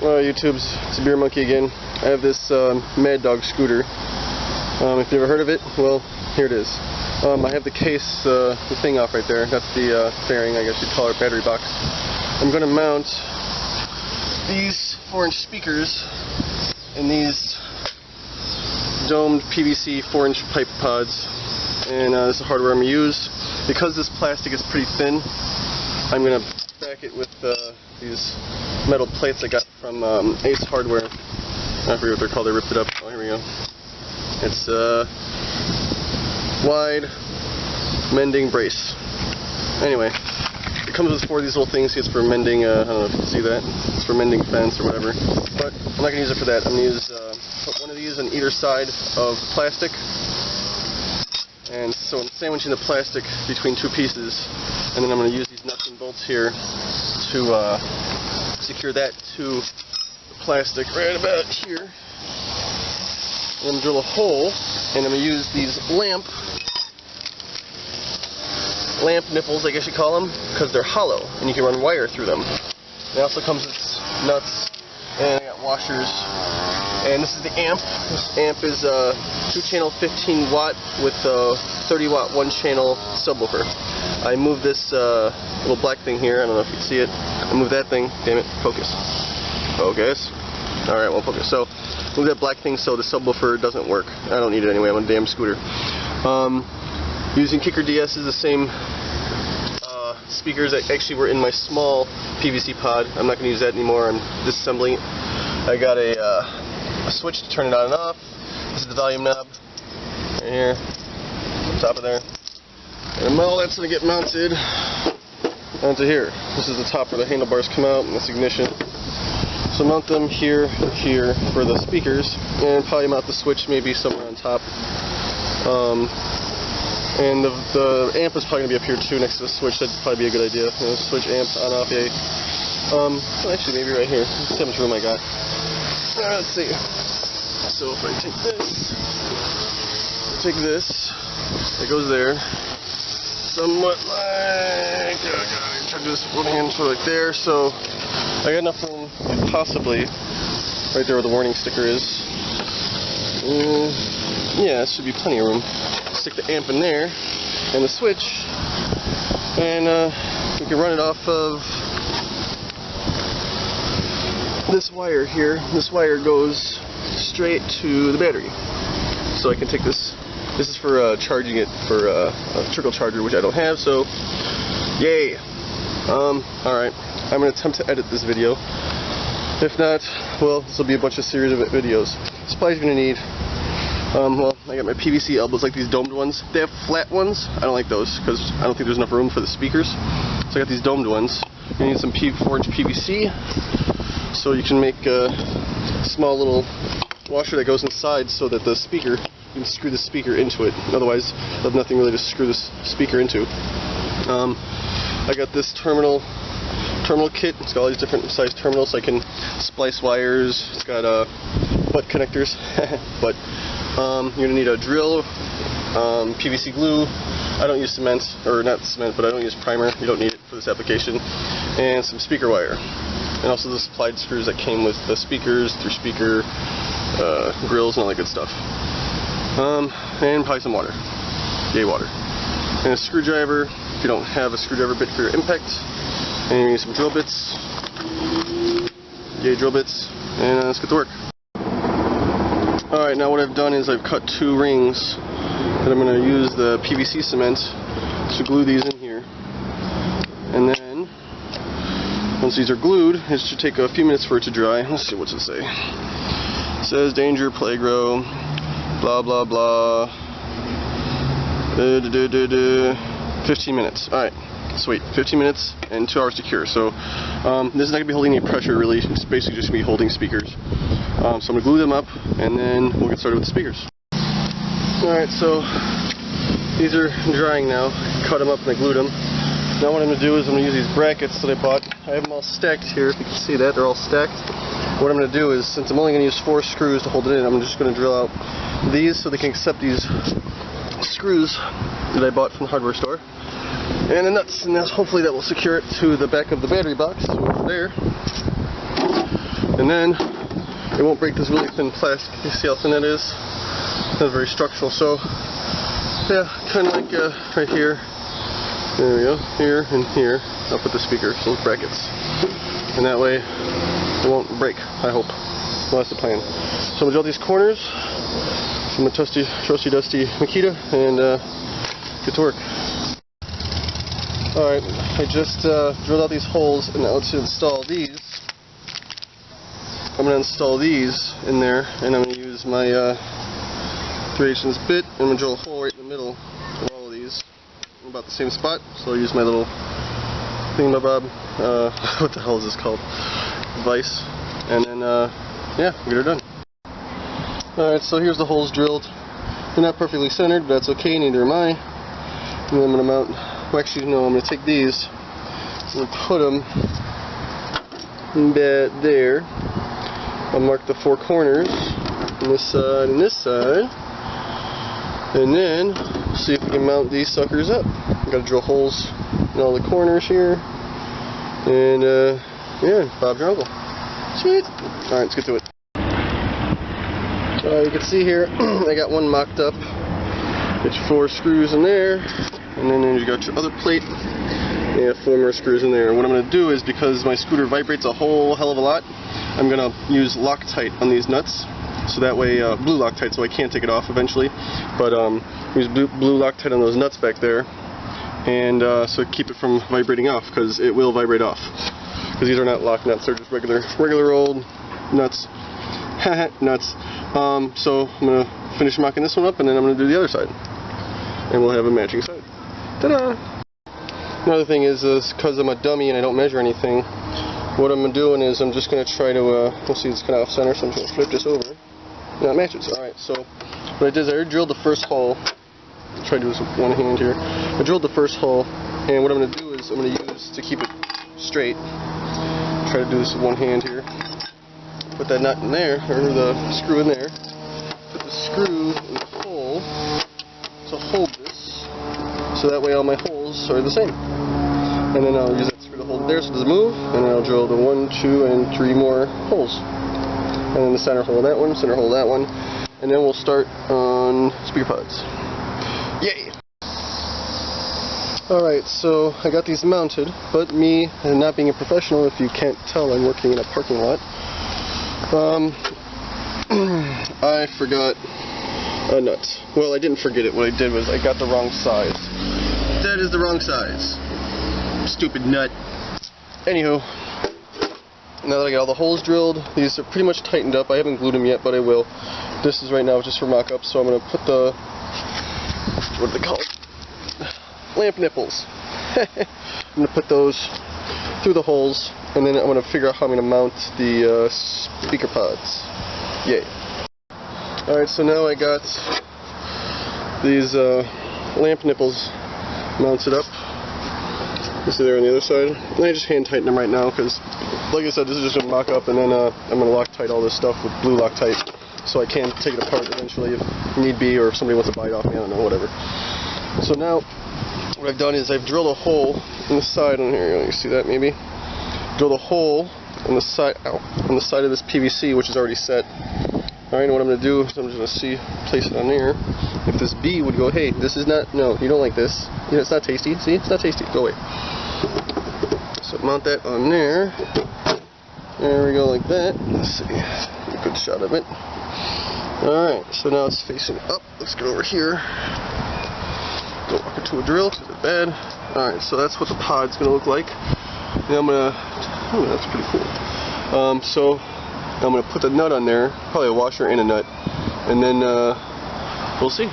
YouTube's Icebear Monkey again. I have this Maddog scooter. If you've ever heard of it, well, here it is. I have the case, the thing off right there. That's the fairing, I guess you'd call it, battery box. I'm going to mount these 4-inch speakers in these domed PVC 4-inch pipe pods. And this is the hardware I'm going to use. Because this plastic is pretty thin, I'm going to back it with these metal plates I got from Ace Hardware. I forget what they're called, they ripped it up. Oh, here we go. It's a wide mending brace. Anyway, it comes with 4 of these little things. It's for mending, I don't know if you can see that. It's for mending fence or whatever. But I'm not going to use it for that. I'm going to use, put one of these on either side of the plastic. And so I'm sandwiching the plastic between 2 pieces. And then I'm going to use these nuts and bolts here to secure that to the plastic right about here. I'm going to drill a hole, and I'm going to use these lamp nipples, I guess you call them, because they're hollow, and you can run wire through them. It also comes with nuts, and I got washers. And this is the amp. This amp is 2-channel 15 watt with a 30 watt 1-channel subwoofer. I moved this little black thing here. I don't know if you can see it. I moved that thing. Damn it. Focus. Focus. Alright, won't focus. So, move that black thing so the subwoofer doesn't work. I don't need it anyway. I'm on a damn scooter. Using Kicker DS is the same speakers that actually were in my small PVC pod. I'm not going to use that anymore. I'm disassembling it. I got a switch to turn it on and off. This is the volume knob right here, on top of there. And all that's going to get mounted onto here. This is the top where the handlebars come out, and this ignition. So mount them here, here for the speakers, and probably mount the switch maybe somewhere on top. And the amp is probably going to be up here too, next to the switch. That'd probably be a good idea. You know, switch amp on off, yay. Well, actually maybe right here. Let's see how much room I got. Let's see. So if I take this, it goes there, somewhat like, check this one hand sort of like there, so I got enough room, possibly, right there where the warning sticker is. Yeah, it should be plenty of room. Stick the amp in there, and the switch, and we can run it off of this wire here. This wire goes straight to the battery. So I can take this. This is for charging it for a trickle charger, which I don't have, so yay. Alright. I'm going to attempt to edit this video. If not, well, this will be a bunch of series of videos. Supplies you're going to need. Well, I got my PVC elbows, like these domed ones. They have flat ones. I don't like those because I don't think there's enough room for the speakers. So I got these domed ones. You need some 4-inch PVC. So you can make a small little washer that goes inside so that the speaker, you can screw the speaker into it. Otherwise, there's nothing really to screw this speaker into. I got this terminal kit. It's got all these different size terminals so I can splice wires. It's got butt connectors. But you're going to need a drill, PVC glue. I don't use cement, or not cement, but I don't use primer. You don't need it for this application. And some speaker wire. And also the supplied screws that came with the speakers, through speaker, grills, and all that good stuff. And probably some water. Yay, water. And a screwdriver, if you don't have a screwdriver bit for your impact. And you need some drill bits. Yay, drill bits. And let's get to work. Alright, now what I've done is I've cut 2 rings that I'm going to use the PVC cement to glue these in here. And then, once these are glued, it should take a few minutes for it to dry. Let's see, what's it say? It says danger, plague row, blah blah blah. 15 minutes. Alright, sweet. 15 minutes and 2 hours to cure. So this is not going to be holding any pressure really. It's basically just going to be holding speakers. So I'm going to glue them up and then we'll get started with the speakers. Alright, so these are drying now. Cut them up and I glued them. Now what I'm going to do is I'm going to use these brackets that I bought. I have them all stacked here, if you can see that, they're all stacked. What I'm going to do is, since I'm only going to use 4 screws to hold it in, I'm just going to drill out these so they can accept these screws that I bought from the hardware store. And the nuts, and hopefully that will secure it to the back of the battery box over there. And then it won't break this really thin plastic. You see how thin that is? It's not very structural. So yeah, kind of like right here. There we go. Here and here. I'll put the speaker, so brackets, and that way it won't break. I hope. Well, that's the plan. So I'm gonna drill these corners from a trusty dusty Makita and get to work. Alright, I just drilled out these holes, and now to install these, I'm going to install these in there, and I'm going to use my 3/8" bit, and I'm going to drill a hole right in the middle of all of these, in about the same spot. So I'll use my little thingamabob, what the hell is this called? Vise, and then yeah, we'll get her done. Alright, so here's the holes drilled. They're not perfectly centered, but that's okay, neither am I. And then I'm going to mount, well actually no, I'm going to take these and put them there. I'll mark the 4 corners on this side and this side. And then see if we can mount these suckers up. I've got to drill holes in all the corners here. And yeah, Bob's your uncle. Sweet! Alright, let's get to it. You can see here, I got one mocked up. Get your 4 screws in there, and then you got your other plate. You have 4 more screws in there. And what I'm going to do is, because my scooter vibrates a whole hell of a lot, I'm going to use Loctite on these nuts. So that way, blue Loctite, so I can't take it off eventually. But use blue Loctite on those nuts back there, and so keep it from vibrating off, because it will vibrate off. Because these are not lock nuts; they're just regular old nuts. Nuts. So I'm going to finish mocking this one up, and then I'm going to do the other side. And we'll have a matching side. Ta-da! Another thing is because I'm a dummy and I don't measure anything, what I'm doing is I'm just going to try to, we'll see it's kind of off-center, so I'm going to flip this over. Now it matches. Alright, so what I did is I drilled the first hole. I'll try to do this with one hand here. I drilled the first hole, and what I'm going to do is I'm going to use, to keep it straight, try to do this with one hand here. Put that nut in there, or the screw in there. Put the screw in the hole to hold this, so that way all my holes are the same. And then I'll use that screw to hold it there so it doesn't move, and then I'll drill the 1, 2, and 3 more holes. And then the center hole in that one, center hole in that one, and then we'll start on speaker pods. Yay! Alright, so I got these mounted, but me, and not being a professional, if you can't tell, I'm working in a parking lot. I forgot a nut. Well, I didn't forget it. What I did was I got the wrong size. That is the wrong size. Stupid nut. Anywho, now that I got all the holes drilled, these are pretty much tightened up. I haven't glued them yet, but I will. This is right now just for mock-up, so I'm going to put the, what do they call it? Lamp nipples. I'm going to put those through the holes, and then I'm going to figure out how I'm going to mount the speaker pods. Yay. Alright, so now I got these lamp nipples mounted up. You see there on the other side. And I just hand tighten them right now because, like I said, this is just a mock-up, and then I'm going to Loctite all this stuff with blue Loctite so I can take it apart eventually if need be, or if somebody wants to buy it off me, I don't know, whatever. So now, what I've done is I've drilled a hole in the side on here. You see that maybe? Drilled a hole on the side, on the side of this PVC, which is already set. Alright, and what I'm going to do is I'm just going to place it on there. If this bee would go, hey, this is not, no, you don't like this. You know, it's not tasty. See, it's not tasty. Go away. So mount that on there. There we go, like that. Let's see. Get a good shot of it. Alright, so now it's facing up. Let's get over here. Don't walk into a drill because it's bad. Alright, so that's what the pod's going to look like. Now I'm going to, oh, that's pretty cool. So I'm going to put the nut on there, probably a washer and a nut, and then we'll see.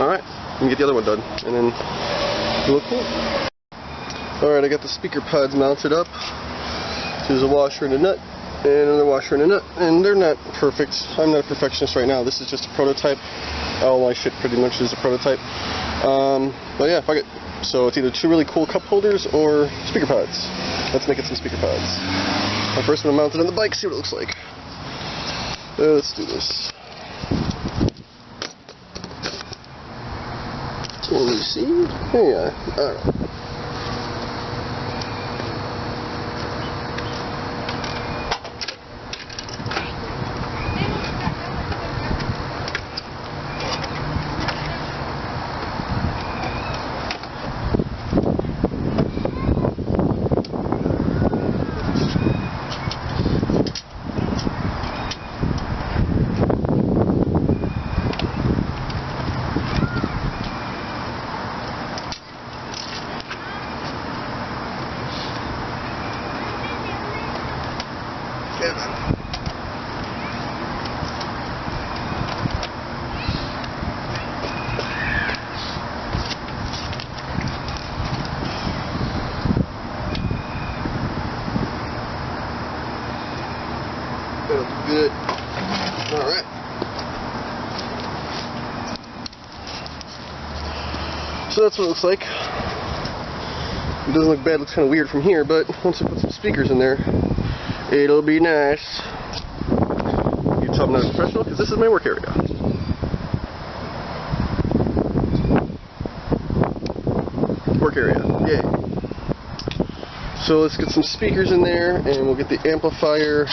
Alright, we can get the other one done, and then it'll look cool. Alright, I got the speaker pods mounted up. There's a washer and a nut, and another washer and a nut, and they're not perfect. I'm not a perfectionist right now. This is just a prototype. All my shit pretty much is a prototype. But yeah, fuck it. So it's either 2 really cool cup holders or speaker pods. Let's make it some speaker pods. Now first I'm going to mount it on the bike, see what it looks like. Let's do this. Can you see? Yeah, alright. Yeah. That'll be good. Alright. So that's what it looks like. It doesn't look bad, it looks kind of weird from here, but once I put some speakers in there, it'll be nice. You can tell I'm not a professional because this is my work area. Work area, yay. So let's get some speakers in there and we'll get the amplifier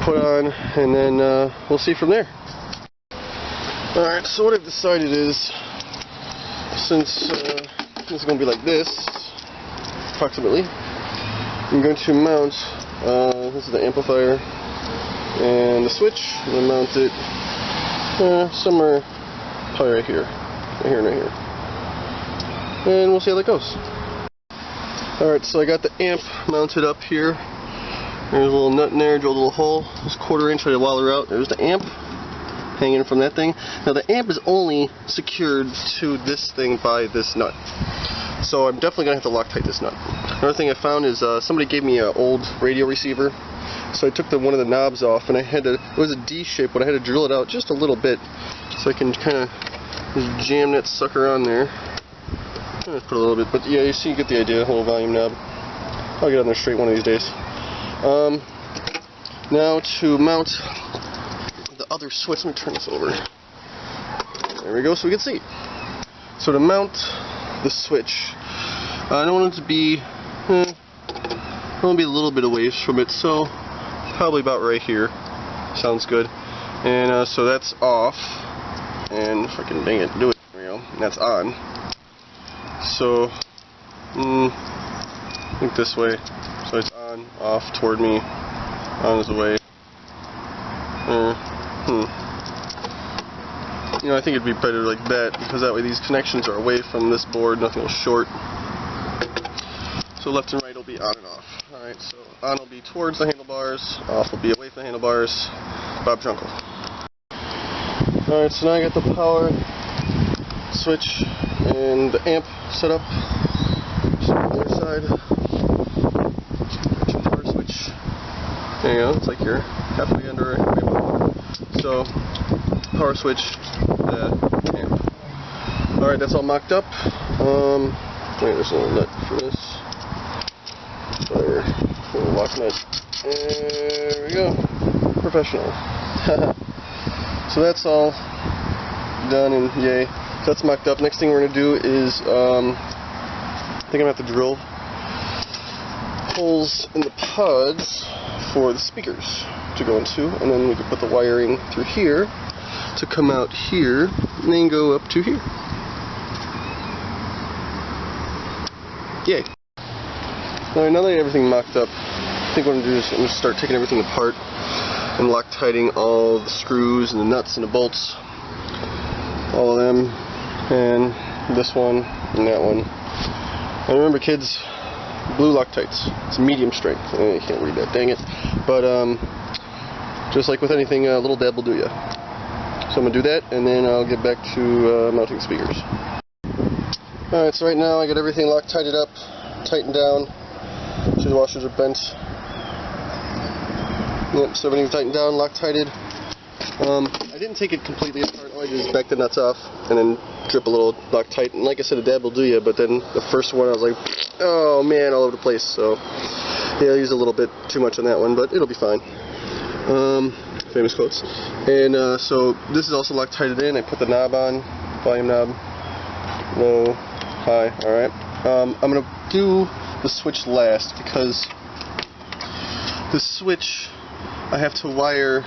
put on and then we'll see from there. Alright, so what I've decided is, since this is going to be like this, approximately, I'm going to mount, this is the amplifier and the switch, I'm going to mount it somewhere probably right here, and right here. And we'll see how that goes. Alright, so I got the amp mounted up here. There's a little nut in there, drilled a little hole. This 1/4 inch, I had to wire out. There's the amp hanging from that thing. Now the amp is only secured to this thing by this nut. So I'm definitely going to have to Loctite this nut. Another thing I found is somebody gave me an old radio receiver. So I took one of the knobs off and I had to, it was a D shape, but I had to drill it out just a little bit so I can kind of just jam that sucker on there. Put a little bit, but yeah, you see, you get the idea. A little volume knob. I'll get on there straight one of these days. Now to mount the other switch, let me turn this over. There we go, so we can see. So to mount the switch, I don't want it to be, I want to be a little bit away from it, so probably about right here. Sounds good. And so that's off, and if I can, dang it, do it. There we go. And that's on. So, I think this way. So it's on, off, toward me, on is away. You know, I think it'd be better like that, because that way these connections are away from this board, nothing will short. So left and right will be on and off. Alright, so on will be towards the handlebars, off will be away from the handlebars. Bob Jungle. Alright, so now I got the power switch and the amp set up. So on the other side, power switch. There you go, it's like you're halfway under, halfway above. So, power switch, amp. Alright, that's all mocked up. There's a little nut for this. Whatever, little lock nut. There we go. Professional. So that's all done, and yay. So that's mocked up. Next thing we're going to do is, I think I'm going to have to drill holes in the pods for the speakers to go into, and then we can put the wiring through here to come out here, and then go up to here. Yay. Alright, now that I have everything mocked up, I think what I'm going to do is I'm going to start taking everything apart and Loctiting all the screws and the nuts and the bolts, all of them, and this one and that one. And remember, kids, blue Loctites, it's medium strength. You can't read that, dang it. But just like with anything, a little dab will do ya. So I'm going to do that, and then I'll get back to mounting speakers. Alright, so right now I got everything Loctited up, tightened down. See, the washers are bent. Yep, so everything's tightened down, Loctited. I didn't take it completely apart. All I did is back the nuts off and then drip a little Loctite. And like I said, a dab will do ya, but then the first one I was like, oh man, all over the place. So yeah, I used a little bit too much on that one, but it'll be fine. Famous quotes. And so this is also Loctited in. I put the knob on, volume knob, low, high, alright. I'm going to do the switch last because the switch, I have to wire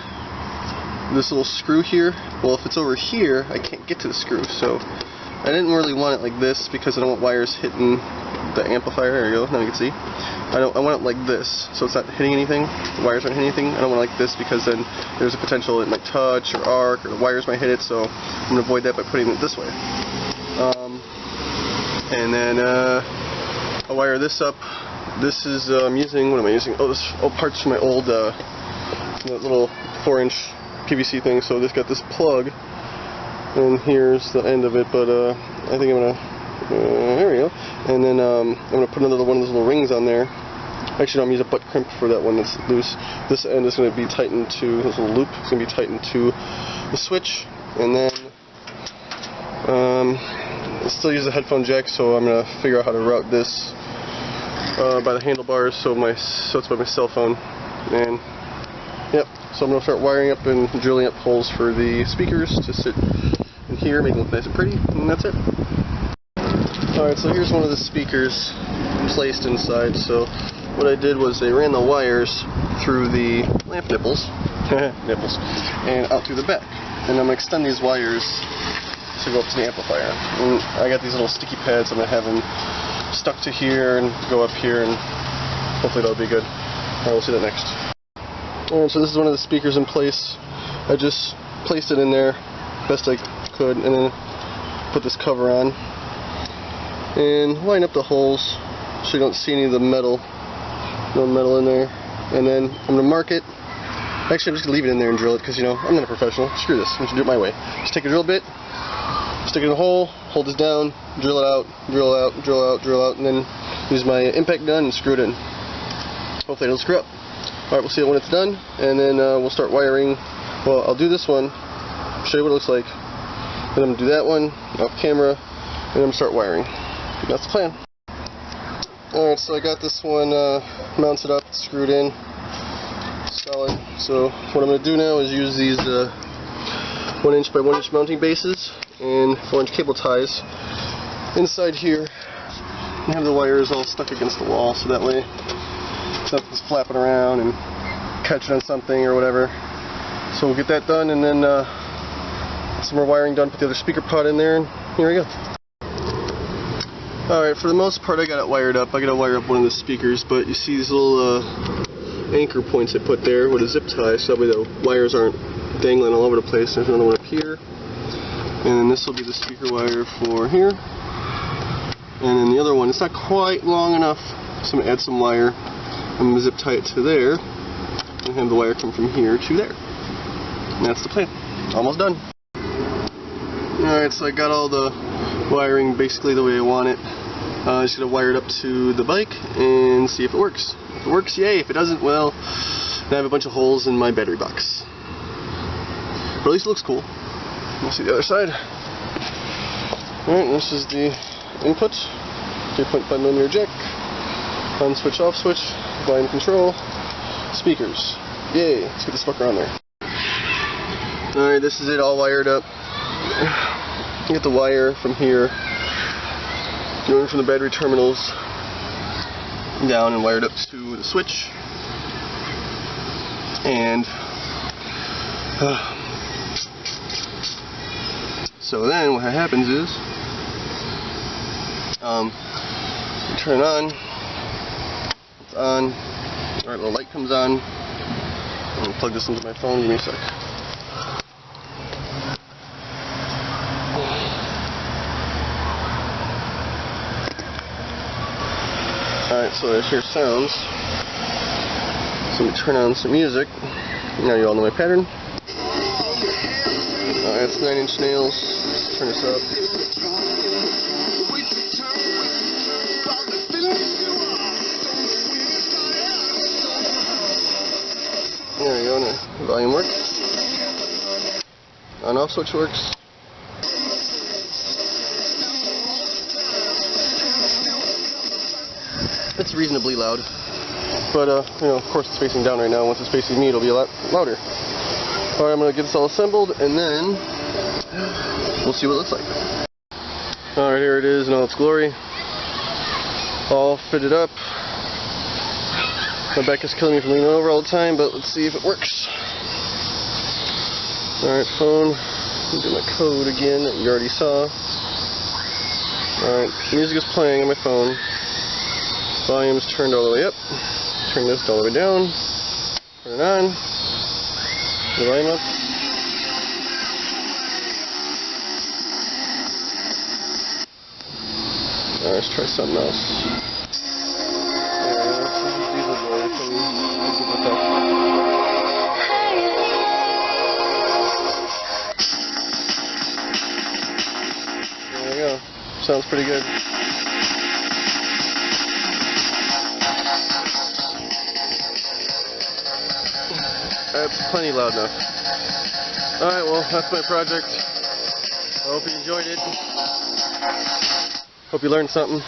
this little screw here. Well, if it's over here, I can't get to the screw, so I didn't really want it like this because I don't want wires hitting the amplifier. There you go, now you can see. I want it like this, so it's not hitting anything, the wires aren't hitting anything. I don't want it like this because then there's a potential it might touch or arc or the wires might hit it, so I'm going to avoid that by putting it this way. And then I'll wire this up this is I'm using. What am I using? Oh, this parts from my old little 4-inch PVC thing. So this got this plug, and here's the end of it. But I think I'm gonna. There we go. And then I'm gonna put another one of those little rings on there. Actually, no, I'm using a butt crimp for that one that's loose. This end is going to be tightened to this little loop. It's going to be tightened to the switch, and then I still use a headphone jack, so I'm going to figure out how to route this by the handlebars, so it's by my cell phone. And yep, so I'm going to start wiring up and drilling up holes for the speakers to sit in here, make it look nice and pretty, and that's it. Alright, so here's one of the speakers placed inside. So what I did was I ran the wires through the lamp nipples, and out through the back. And I'm going to extend these wires to go up to the amplifier. And I got these little sticky pads I'm going to have them stuck to here and go up here, and hopefully that'll be good. Alright, we'll see that next. Alright, so this is one of the speakers in place. I just placed it in there best I could, and then put this cover on. And line up the holes so you don't see any of the metal. No metal in there. And then I'm going to mark it. Actually, I'm just going to leave it in there and drill it because, you know, I'm not a professional. Screw this. I'm just going to do it my way. Just take a drill bit, stick it in a hole, hold this down, drill it out, drill out, drill out, drill out, and then use my impact gun and screw it in. Hopefully it don't screw up. Alright, we'll see it when it's done, and then we'll start wiring. Well, I'll do this one, show you what it looks like. Then I'm going to do that one off camera, and then I'm going to start wiring. That's the plan. Alright, so I got this one mounted up, screwed in, solid. So what I'm going to do now is use these 1-inch by 1-inch mounting bases and 4-inch cable ties inside here, and have the wires all stuck against the wall, so that way nothing's flapping around and catching on something or whatever. So we'll get that done, and then some more wiring done, put the other speaker pod in there, and here we go. Alright, for the most part I got it wired up. I got to wire up one of the speakers, but you see these little anchor points I put there with a zip tie, so that way the wires aren't dangling all over the place. There's another one up here, and then this will be the speaker wire for here, and then the other one, it's not quite long enough, so I'm going to add some wire. I'm going to zip tie it to there, and have the wire come from here to there. And that's the plan. Almost done. Alright, so I got all the wiring basically the way I want it. Just gonna wire it up to the bike and see if it works. If it works, yay. If it doesn't, well, then I have a bunch of holes in my battery box. But at least it looks cool. Let's see the other side. Alright, this is the input. 3.5mm jack. On switch, off switch. Volume control. Speakers. Yay. Let's get this fucker on there. Alright, this is it all wired up. Get the wire from here, going from the battery terminals down and wired up to the switch. And so then what happens is you turn it on, it's on, alright, little light comes on. I'm going to plug this into my phone, give me a sec. Alright, so there's your sounds. So let me turn on some music. Now you all know my pattern. Alright, it's 9-inch nails. Let's turn this up. There we go, now volume works. On off switch works. It's reasonably loud, but you know, of course it's facing down right now. Once it's facing me, it'll be a lot louder. Alright, I'm going to get this all assembled, and then we'll see what it looks like. Alright, here it is in all its glory. All fitted up. My back is killing me from leaning over all the time, but let's see if it works. Alright, phone. Do my code again that you already saw. Alright, music is playing on my phone. Volume is turned all the way up. Turn this all the way down. Turn it on. The volume up. Alright, let's try something else. sounds pretty good. That's plenty loud enough. Alright, well, that's my project. I hope you enjoyed it. Hope you learned something.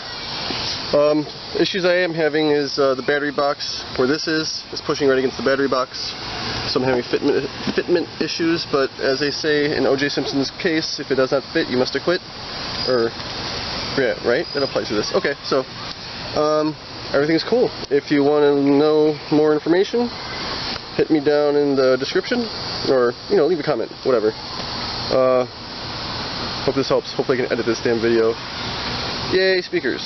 Issues I am having is the battery box where this is pushing right against the battery box. So I'm having fitment issues, but as they say in O.J. Simpson's case, if it does not fit, you must acquit. Or, yeah, right? That applies to this. Okay, so, everything's cool. If you want to know more information, hit me down in the description, or, you know, leave a comment, whatever. Hope this helps. Hopefully I can edit this damn video. Yay, speakers.